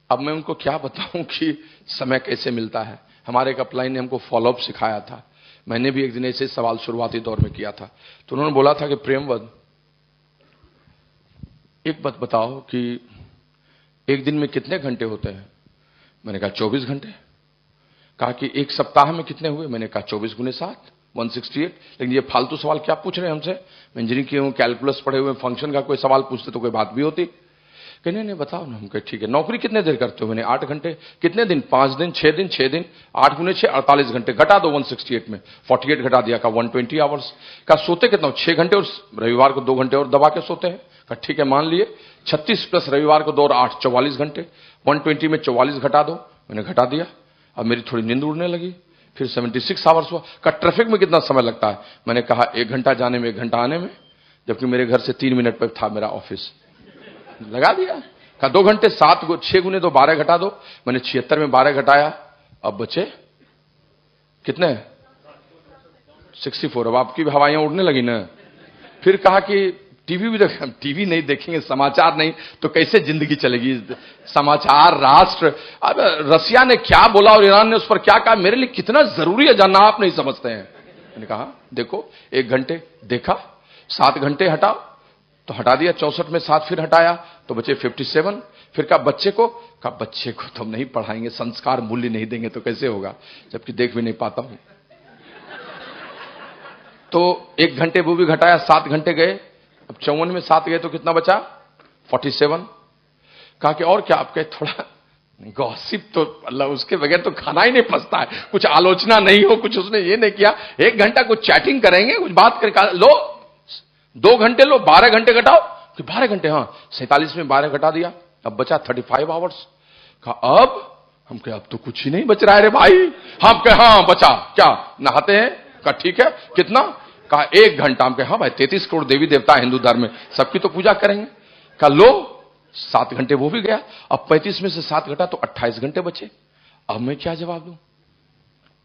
अब मैं उनको क्या बताऊं कि समय कैसे मिलता है। हमारे एक अपलाइन ने हमको फॉलोअप सिखाया था। मैंने भी एक दिन ऐसे सवाल शुरुआती दौर में किया था। तो उन्होंने बोला था कि प्रेमवद, एक बात बताओ कि एक दिन में कितने घंटे होते हैं? मैंने कहा 24 घंटे। कहा कि एक सप्ताह में कितने हुए? मैंने कहा 24 गुने 7, 168। लेकिन ये फालतू सवाल क्या पूछ रहे हैं हमसे? मैं इंजीनियरिंग किए हूं, कैलकुलस पढ़े हुए, फंक्शन का कोई सवाल पूछते तो कोई बात भी होती। कहने नहीं बताओ ना। हम कहे ठीक है। नौकरी कितने देर करते हो? मैंने 8 घंटे। कितने दिन? 5 दिन, 6 दिन, 6 दिन, 8 गुने 6, 48 घंटे। घटा दो 168 में, 48 घटा दिया। का 120 आवर्स। का सोते कितना? 6 घंटे और रविवार को 2 घंटे और दबा के सोते हैं। का ठीक है, मान लिए 36 प्लस रविवार को 2 और 8, 44 घंटे। 120 में 44 घटा दो। मैंने घटा दिया। अब मेरी थोड़ी नींद उड़ने लगी। फिर 76 आवर्स हुआ। का ट्रैफिक में कितना समय लगता है? मैंने कहा 1 घंटा जाने में, 1 घंटा आने में, जबकि मेरे घर से 3 मिनट पर था मेरा ऑफिस। लगा दिया। का 2 घंटे, 6 गुने 2, 12 घटा दो। मैंने 76 में 12 घटाया। अब बचे कितने? 64। अब आपकी भी हवाइयां उड़ने लगी ना। फिर कहा कि टीवी भी देख, टीवी नहीं देखेंगे, समाचार नहीं तो कैसे जिंदगी चलेगी? समाचार, राष्ट्र, अब रसिया ने क्या बोला और ईरान ने उस पर क्या कहा, मेरे लिए कितना जरूरी है जानना, आप नहीं समझते हैं। मैंने कहा देखो 1 घंटे देखा, 7 घंटे हटाओ, तो हटा दिया। 64 में 7 फिर हटाया तो बचे 57। फिर कहा बच्चे को तो हम नहीं पढ़ाएंगे, संस्कार मूल्य नहीं देंगे तो कैसे होगा, जबकि देख भी नहीं पाता हूं। तो 1 घंटे वो भी घटाया, 7 घंटे गए। अब 54 में 7 गए तो कितना बचा? 47। कहा कि और क्या? आपके थोड़ा गॉसिप तो अल्लाह, उसके बगैर तो खाना ही नहीं पचता है। कुछ आलोचना नहीं हो, कुछ उसने ये नहीं किया। 1 घंटा कुछ चैटिंग करेंगे, कुछ बात करके लो। 2 घंटे लो, 12 घंटे घटाओ। कि 12 घंटे, हाँ 47 में 12 घटा दिया। अब बचा 35 आवर्स। कहा अब हम कहे अब तो कुछ ही नहीं बच रहा है रे भाई। हम कहे हाँ बचा। क्या नहाते हैं? कहा ठीक है। कितना? कहा 1 घंटा। हम कहे हाँ भाई, 33 करोड़ देवी देवता हिंदू धर्म में, सबकी तो पूजा करेंगे। कहा लो 7 घंटे वो भी गया। अब 35 में से 7 घटा तो 28 घंटे बचे। अब मैं क्या जवाब दूं?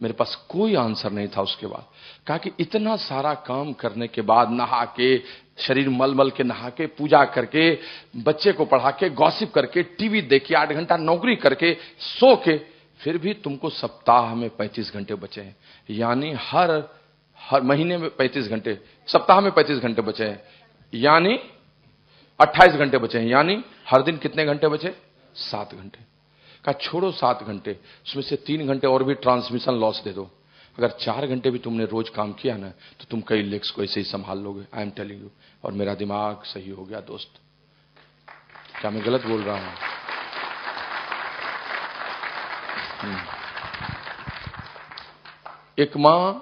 मेरे पास कोई आंसर नहीं था उसके बाद। कहा कि इतना सारा काम करने के बाद, नहा के, शरीर मलमल के नहा के, पूजा करके, बच्चे को पढ़ा के, गॉसिप करके, टीवी देख के, 8 घंटा नौकरी करके, सो के, फिर भी तुमको सप्ताह में 35 घंटे बचे हैं। यानी हर महीने में 35 घंटे, सप्ताह में 35 घंटे बचे हैं, यानी 28 घंटे बचे हैं। यानी हर दिन कितने घंटे बचे? 7 घंटे। कहा छोड़ो 7 घंटे, उसमें से 3 घंटे और भी ट्रांसमिशन लॉस दे दो। अगर 4 घंटे भी तुमने रोज काम किया ना तो तुम कई लेग्स को ऐसे ही संभाल लोगे। I am telling you. और मेरा दिमाग सही हो गया दोस्त। क्या मैं गलत बोल रहा हूं? एक मां,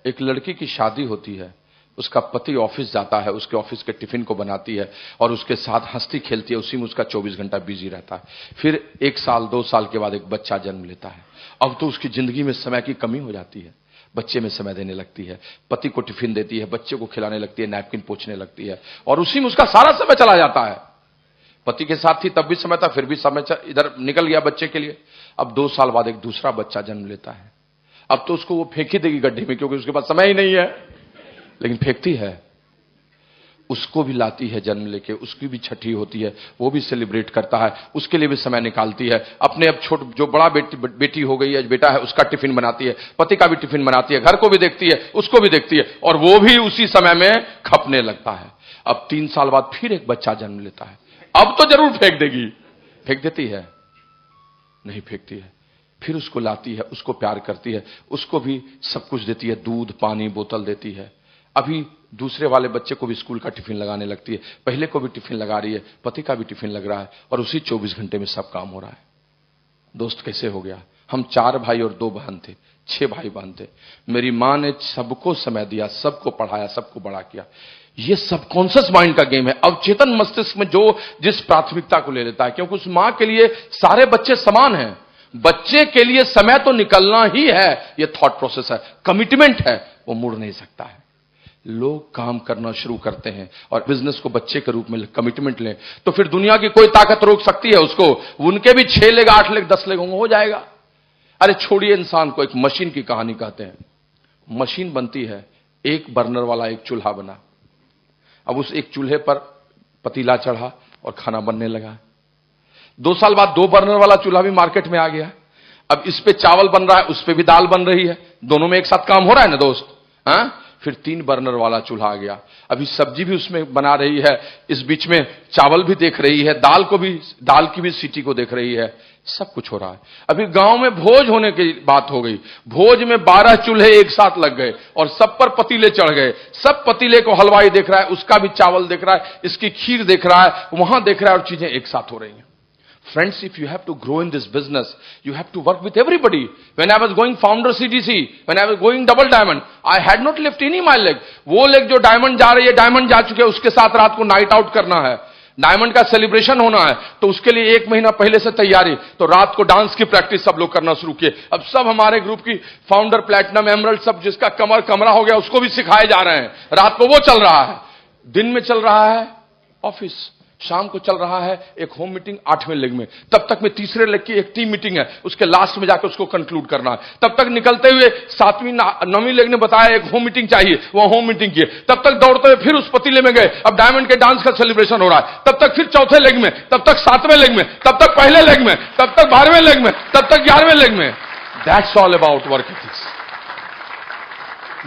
एक लड़की की शादी होती है, उसका पति ऑफिस जाता है, उसके ऑफिस के टिफिन को बनाती है और उसके साथ हंसती खेलती है, उसी में उसका 24 घंटा बिजी रहता है। फिर 1 साल 2 साल के बाद एक बच्चा जन्म लेता है। अब तो उसकी जिंदगी में समय की कमी हो जाती है। बच्चे में समय देने लगती है, पति को टिफिन देती है, बच्चे को खिलाने लगती है, नैपकिन पोंछने लगती है, और उसी में उसका सारा समय चला जाता है। पति के साथ थी तब भी समय था, फिर भी समय इधर निकल गया बच्चे के लिए। अब 2 साल बाद एक दूसरा बच्चा जन्म लेता है। अब तो उसको वो फेंक ही देगी गड्ढे में, क्योंकि उसके पास समय ही नहीं है, लेकिन फेंकती है। उसको भी लाती है जन्म लेके, उसकी भी छठी होती है, वो भी सेलिब्रेट करता है, उसके लिए भी समय निकालती है। अपने अब जो बड़ा बेटी हो गई है, बेटा है, उसका टिफिन बनाती है, पति का भी टिफिन बनाती है, घर को भी देखती है, उसको भी देखती है, और वो भी उसी समय में खपने लगता है। अब 3 साल बाद फिर एक बच्चा जन्म लेता है। अब तो जरूर फेंक देगी। फेंक देती है? नहीं फेंकती है। फिर उसको लाती है, उसको प्यार करती है, उसको भी सब कुछ देती है, दूध पानी बोतल देती है। अभी दूसरे वाले बच्चे को भी स्कूल का टिफिन लगाने लगती है, पहले को भी टिफिन लगा रही है, पति का भी टिफिन लग रहा है, और उसी 24 घंटे में सब काम हो रहा है। दोस्त कैसे हो गया? हम 4 भाई और 2 बहन थे, 6 भाई बहन थे। मेरी मां ने सबको समय दिया, सबको पढ़ाया, सबको बड़ा किया। ये सबकॉन्शियस माइंड का गेम है। अवचेतन मस्तिष्क में जो जिस प्राथमिकता को ले लेता है, क्योंकि उस मां के लिए सारे बच्चे समान हैं। बच्चे के लिए समय तो निकलना ही है, ये थॉट प्रोसेस है, कमिटमेंट है, वो मुड़ नहीं सकता है। लोग काम करना शुरू करते हैं और बिजनेस को बच्चे के रूप में कमिटमेंट लें, तो फिर दुनिया की कोई ताकत रोक सकती है उसको? उनके भी 6 लेग 8 लेग 10 लेग होंगे, हो जाएगा। अरे छोड़िए इंसान को, एक मशीन की कहानी कहते हैं। मशीन बनती है, 1 बर्नर वाला एक चूल्हा बना। अब उस एक चूल्हे पर पतीला चढ़ा और खाना बनने लगा। 2 साल बाद 2 बर्नर वाला चूल्हा भी मार्केट में आ गया। अब इस पे चावल बन रहा है, उस पे भी दाल बन रही है, दोनों में एक साथ काम हो रहा है ना दोस्त। फिर 3 बर्नर वाला चूल्हा आ गया, अभी सब्जी भी उसमें बना रही है, इस बीच में चावल भी देख रही है, दाल की भी सीटी को देख रही है, सब कुछ हो रहा है। अभी गांव में भोज होने की बात हो गई, भोज में 12 चूल्हे एक साथ लग गए और सब पर पतीले चढ़ गए, सब पतीले को हलवाई देख रहा है, उसका भी चावल देख रहा है, इसकी खीर देख रहा है, वहां देख रहा है, और चीजें एक साथ हो रही हैं। Friends, if you have to grow in this business, you have to work with everybody. When I was going founder CDC, when I was going double diamond, I had not left any my leg. वो leg जो diamond जा रही है, diamond जा चुके हैं, उसके साथ रात को नाइट आउट करना है, डायमंड का सेलिब्रेशन होना है, तो उसके लिए 1 महीना पहले से तैयारी, तो रात को डांस की प्रैक्टिस सब लोग करना शुरू किए। अब सब हमारे ग्रुप की फाउंडर प्लैटिनम एमरल्ड सब जिसका कमरा हो गया उसको भी सिखाए जा रहे हैं, रात को वो चल रहा है, दिन में चल रहा है ऑफिस, शाम को चल रहा है एक होम मीटिंग 8वें लेग में, तब तक में 3रे लेग की एक टीम मीटिंग है, उसके लास्ट में जाकर उसको कंक्लूड करना है, तब तक निकलते हुए 7वीं 9वीं लेग ने बताया एक होम मीटिंग चाहिए, वो होम मीटिंग की, तब तक दौड़ते हुए फिर उस पतीले में गए, अब डायमंड के डांस का सेलिब्रेशन हो रहा है, तब तक फिर 4थे लेग में, तब तक 7वें लेग में, तब तक पहले लेग में, तब तक 12वें लेग में, तब तक 11वें लेग में। That's all about work ethics.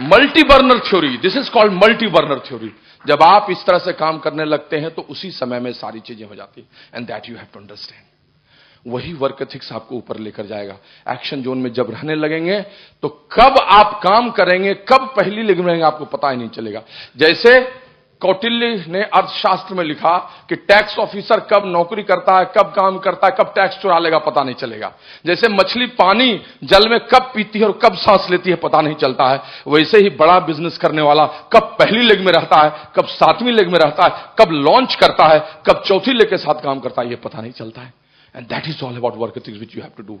Multi burner theory, this is called multi burner theory. जब आप इस तरह से काम करने लगते हैं तो उसी समय में सारी चीजें हो जाती हैं, and that you have to understand. वही वर्क एथिक्स आपको ऊपर लेकर जाएगा। एक्शन जोन में जब रहने लगेंगे तो कब आप काम करेंगे, कब पहली लेग में रहेंगे, आपको पता ही नहीं चलेगा। जैसे कौटिल्य ने अर्थशास्त्र में लिखा कि टैक्स ऑफिसर कब नौकरी करता है, कब काम करता है, कब टैक्स चुरा लेगा, पता नहीं चलेगा। जैसे मछली पानी जल में कब पीती है और कब सांस लेती है, पता नहीं चलता है। वैसे ही बड़ा बिजनेस करने वाला कब पहली लेग में रहता है, कब 7वीं लेग में रहता है, कब लॉन्च करता है, कब चौथी लेग के साथ काम करता है, यह पता नहीं चलता है। And that is all about work ethics which you have to do.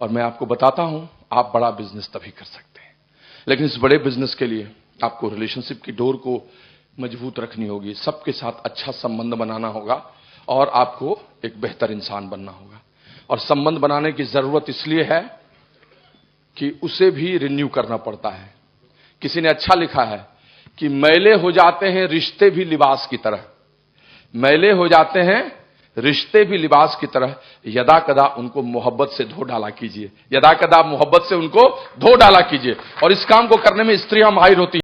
और मैं आपको बताता हूं, आप बड़ा बिजनेस तभी कर सकते हैं, लेकिन इस बड़े बिजनेस के लिए आपको रिलेशनशिप की डोर को मजबूत रखनी होगी, सबके साथ अच्छा संबंध बनाना होगा, और आपको एक बेहतर इंसान बनना होगा। और संबंध बनाने की जरूरत इसलिए है कि उसे भी रिन्यू करना पड़ता है। किसी ने अच्छा लिखा है कि मैले हो जाते हैं रिश्ते भी लिबास की तरह, मैले हो जाते हैं रिश्ते भी लिबास की तरह, यदा कदा उनको मोहब्बत से धो डाला कीजिए, यदा कदा मोहब्बत से उनको धो डाला कीजिए। और इस काम को करने में स्त्रियां माहिर होती हैं।